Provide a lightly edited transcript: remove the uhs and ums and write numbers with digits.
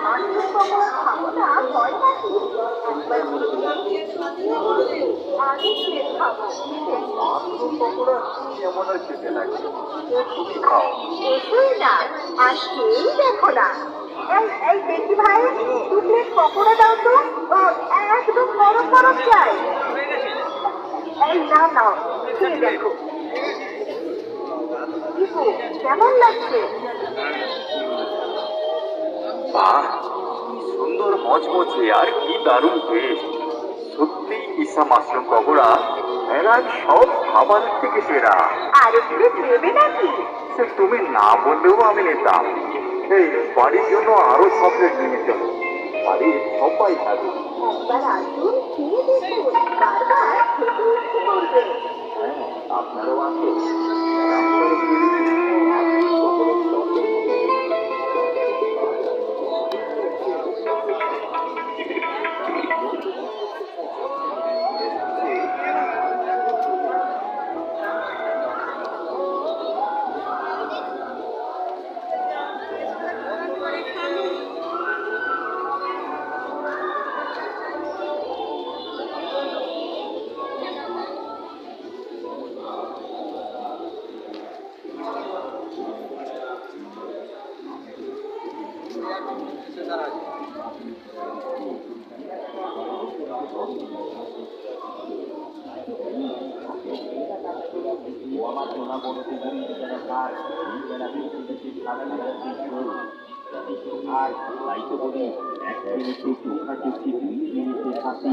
মাছের পকোড়া খাবো না হয় নাকি? একবার বলবে আগে প্লেট খাবো। মাশরুম পকোড়া কেমন আর খেতে লাগে, তুমি খাও। কিছুই না, আর খেয়েই দেখো না। এই এই দেখি ভাই, 2 প্লেট পকোড়া দাও তো। ও, একদম গরম গরম চাই। এই নাও নাও, খেয়ে দেখো। দীপু, কেমন লাগছে? বাহ, কি সুন্দর মচমচে আর কি দারুণ টেস্ট। সত্যি ইসা মাশরুম পকোড়া এরার সব খাবারের থেকে সেরা। আর প্লেট নেবে নাকি? সে তুমি না বললেও আমি নিতাম। এই বাড়ির জন্য আরো সব প্লেট নিয়ে চলো, বাড়ির সবাই খাবে। একবার আসুন, খেয়ে দেখুন, বারবার খেতে ইচ্ছে করবে। হ্যাঁ, আপনারাও আসুন। রাস্তার পকোড়া চলে। আর তাই তো বলি 1 মিনিটে চোখা চোখি 2 মিনিটে হাসি।